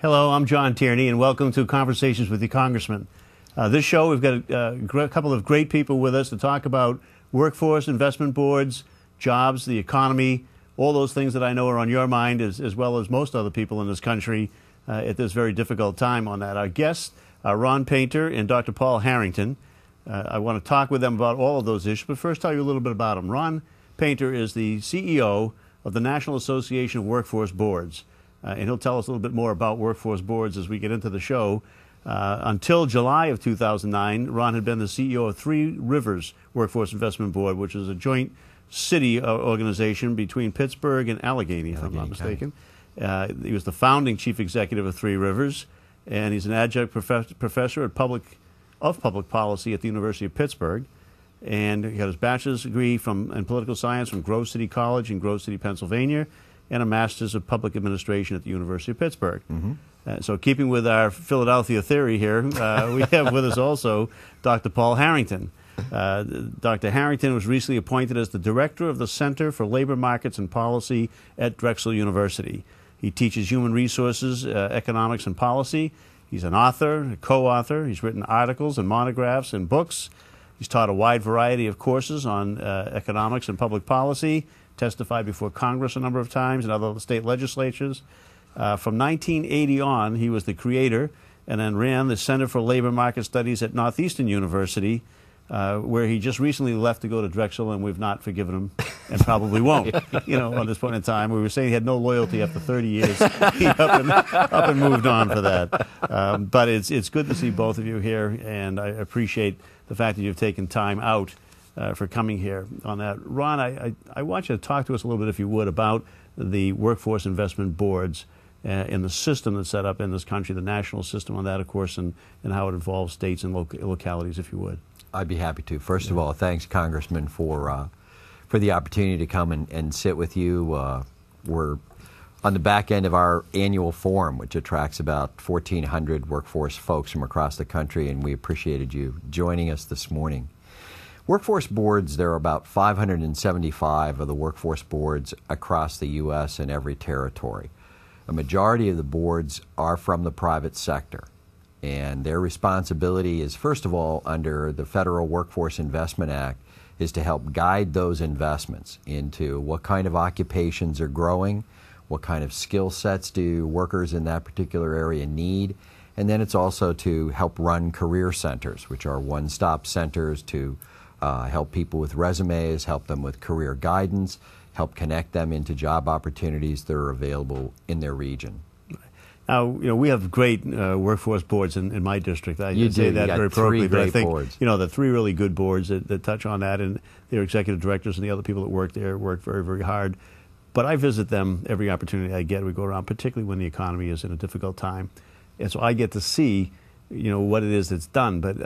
Hello, I'm John Tierney, and welcome to Conversations with the Congressman. This show, we've got a couple of great people with us to talk about workforce, investment boards, jobs, the economy, all those things that I know are on your mind, as well as most other people in this country at this very difficult time on that. Our guests are Ron Painter and Dr. Paul Harrington. I want to talk with them about all of those issues, but first tell you a little bit about them. Ron Painter is the CEO of the National Association of Workforce Boards. And he'll tell us a little bit more about workforce boards as we get into the show. Until July of 2009, Ron had been the CEO of Three Rivers Workforce Investment Board, which is a joint city organization between Pittsburgh and Allegheny, if I'm not mistaken. He was the founding chief executive of Three Rivers, and he's an adjunct professor of public policy at the University of Pittsburgh. And he got his bachelor's degree in political science from Grove City College in Grove City, Pennsylvania, and a master's of public administration at the University of Pittsburgh. So keeping with our Philadelphia theory here, we have with us also Dr. Paul Harrington. Dr. Harrington was recently appointed as the director of the Center for Labor Markets and Policy at Drexel University. He teaches human resources, economics, and policy. He's an author, a co-author. He's written articles and monographs and books. He's taught a wide variety of courses on economics and public policy, testified before Congress a number of times and other state legislatures. From 1980 on, he was the creator and then ran the Center for Labor Market Studies at Northeastern University, where he just recently left to go to Drexel, and we've not forgiven him and probably won't. On this point in time, we were saying he had no loyalty after 30 years. He up and moved on for that. But it's good to see both of you here, and I appreciate the fact that you've taken time out for coming here on that. Ron, I want you to talk to us a little bit, if you would, about the workforce investment boards and the system that's set up in this country, the national system on that, of course, and how it involves states and localities, if you would. I'd be happy to. First of all, thanks, Congressman, for the opportunity to come and sit with you. We're on the back end of our annual forum, which attracts about 1,400 workforce folks from across the country, and we appreciated you joining us this morning. Workforce boards, there are about 575 of the workforce boards across the U.S. and every territory. A majority of the boards are from the private sector, and their responsibility is, first of all, under the Federal Workforce Investment Act, is to help guide those investments into what kind of occupations are growing, what kind of skill sets do workers in that particular area need, and then it's also to help run career centers, which are one-stop centers to help people with resumes, help them with career guidance, help connect them into job opportunities that are available in their region. Now, we have great workforce boards in my district. I You say do. that You very got appropriately, three but I great think, boards. the three really good boards that touch on that, and their executive directors and the other people that work there work very, very hard. But I visit them every opportunity I get. We go around, particularly when the economy is in a difficult time. And so I get to see, what it is that's done. But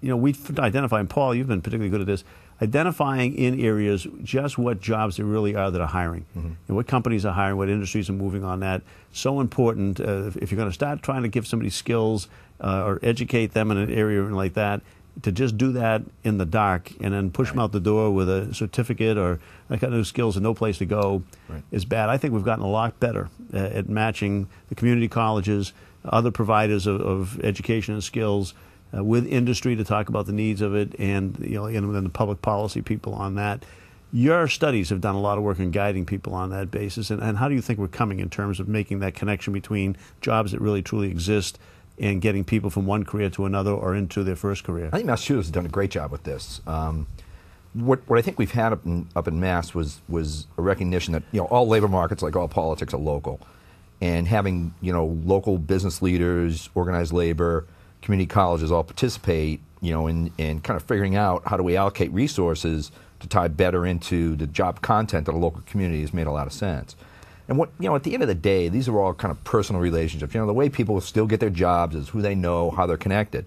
we identify, and Paul, you've been particularly good at this, identifying in areas just what jobs there really are that are hiring, and what companies are hiring, what industries are moving on that. So important. If you're going to start trying to give somebody skills or educate them in an area like that, to just do that in the dark and then push them out the door with a certificate or I got no skills and no place to go is bad. I think we've gotten a lot better at matching the community colleges, other providers of education and skills, with industry to talk about the needs of it, and and the public policy people on that. Your studies have done a lot of work in guiding people on that basis, and how do you think we're coming in terms of making that connection between jobs that really truly exist and getting people from one career to another or into their first career? I think Massachusetts has done a great job with this. What I think we've had up in Mass was a recognition that all labor markets, like all politics, are local, and having local business leaders, organized labor, community colleges all participate, in kind of figuring out how do we allocate resources to tie better into the job content of a local community has made a lot of sense. And at the end of the day, these are all kind of personal relationships. The way people still get their jobs is who they know, how they're connected.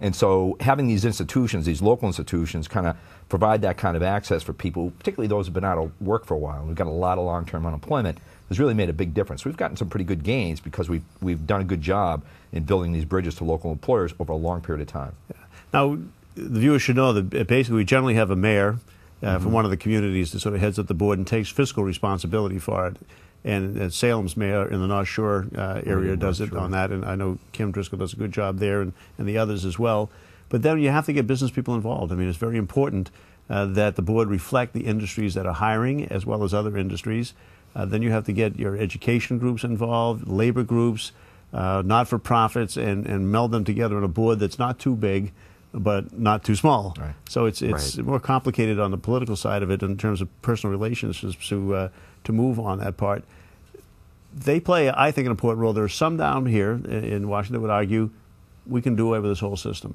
And so having these institutions, these local institutions, kind of provide that kind of access for people, particularly those who've been out of work for a while. We've got a lot of long-term unemployment. Has really made a big difference. We've gotten some pretty good gains because we've done a good job in building these bridges to local employers over a long period of time. Yeah. Now, the viewers should know that basically we generally have a mayor from one of the communities that sort of heads up the board and takes fiscal responsibility for it. And Salem's mayor in the North Shore area does it on that, and I know Kim Driscoll does a good job there, and the others as well. But then you have to get business people involved. I mean, it's very important that the board reflect the industries that are hiring as well as other industries. Then you have to get your education groups involved, labor groups, not-for-profits, and meld them together on a board that's not too big but not too small. Right. So it's more complicated on the political side of it in terms of personal relationships to move on that part. They play, I think, an important role. There are some down here in Washington that would argue we can do away with this whole system.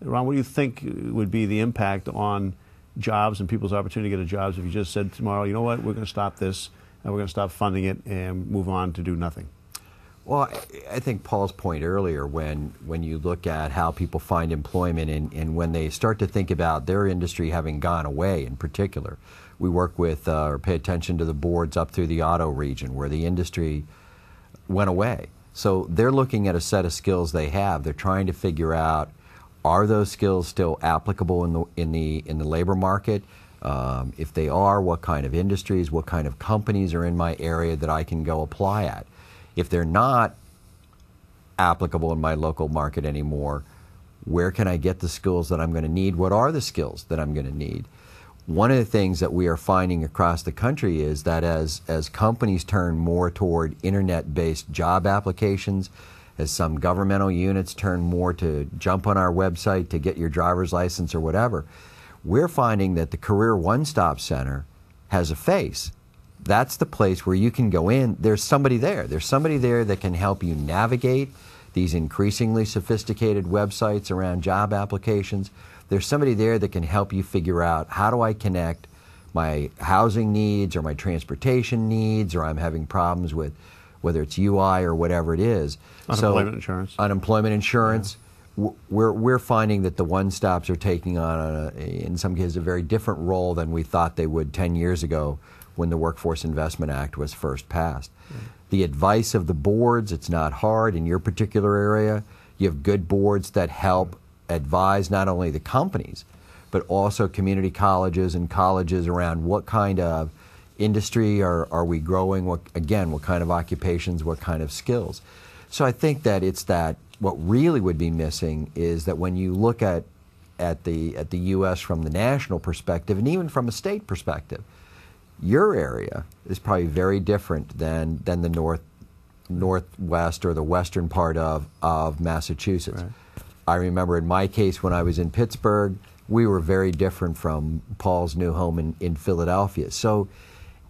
Ron, what do you think would be the impact on jobs and people's opportunity to get jobs if you just said tomorrow, you know what, we're going to stop this, and we're going to stop funding it and move on to do nothing? Well, I think Paul's point earlier, when you look at how people find employment and when they start to think about their industry having gone away in particular, we work with or pay attention to the boards up through the auto region where the industry went away. So they're looking at a set of skills they have. They're trying to figure out, are those skills still applicable in the labor market? If they are, what kind of industries, what kind of companies are in my area that I can go apply at? If they're not applicable in my local market anymore, where can I get the skills that I'm going to need? What are the skills that I'm going to need? One of the things that we are finding across the country is that as companies turn more toward internet-based job applications, as some governmental units turn more to jump on our website to get your driver's license or whatever, we're finding that the Career One-Stop Center has a face. That's the place where you can go in. There's somebody there. There's somebody there that can help you navigate these increasingly sophisticated websites around job applications. There's somebody there that can help you figure out, how do I connect my housing needs or my transportation needs, or I'm having problems with whether it's UI or whatever it is. Unemployment insurance. Unemployment insurance. Yeah. We're finding that the one-stops are taking on, in some cases, a very different role than we thought they would 10 years ago when the Workforce Investment Act was first passed. Yeah. The advice of the boards, it's not hard in your particular area. You have good boards that help advise not only the companies, but also community colleges and colleges around what kind of industry are we growing, what kind of occupations, what kind of skills. So I think that it's that what really would be missing is that when you look at the U.S. from the national perspective and even from a state perspective, your area is probably very different than the northwest or the western part of Massachusetts. Right. I remember in my case when I was in Pittsburgh, we were very different from Paul's new home in Philadelphia. So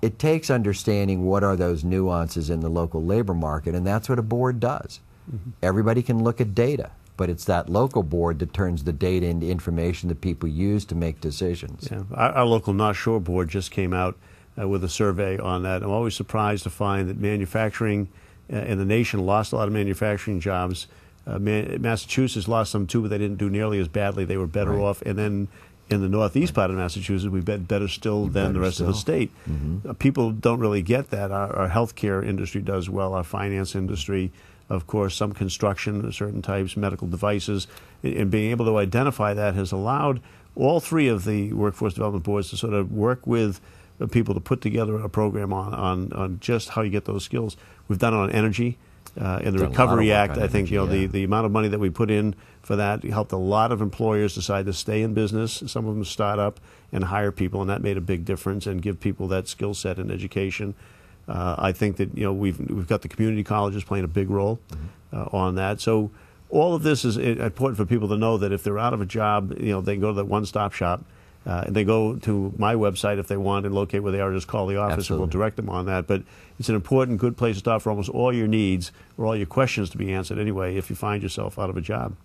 it takes understanding what are those nuances in the local labor market, and that's what a board does. Mm-hmm. Everybody can look at data, but it's that local board that turns the data into information that people use to make decisions. Yeah. Our local North Shore board just came out with a survey on that. I'm always surprised to find that manufacturing in the nation lost a lot of manufacturing jobs. Massachusetts lost some too, but they didn't do nearly as badly. They were better off. And then in the northeast part of Massachusetts, we bet better still than the rest of the state. Mm-hmm. People don't really get that. Our healthcare industry does well, our finance industry, of course, some construction of certain types, medical devices, and being able to identify that has allowed all three of the workforce development boards to sort of work with people to put together a program on just how you get those skills. We've done it on energy. In the Recovery Act, I think the amount of money that we put in for that helped a lot of employers decide to stay in business. Some of them start up and hire people, and that made a big difference and give people that skill set and education. I think that we've got the community colleges playing a big role on that. So all of this is important for people to know that if they're out of a job, they can go to that one-stop shop. And they go to my website if they want and locate where they are, just call the office. Absolutely. And we'll direct them on that. But it's an important, good place to start for almost all your needs or all your questions to be answered anyway if you find yourself out of a job.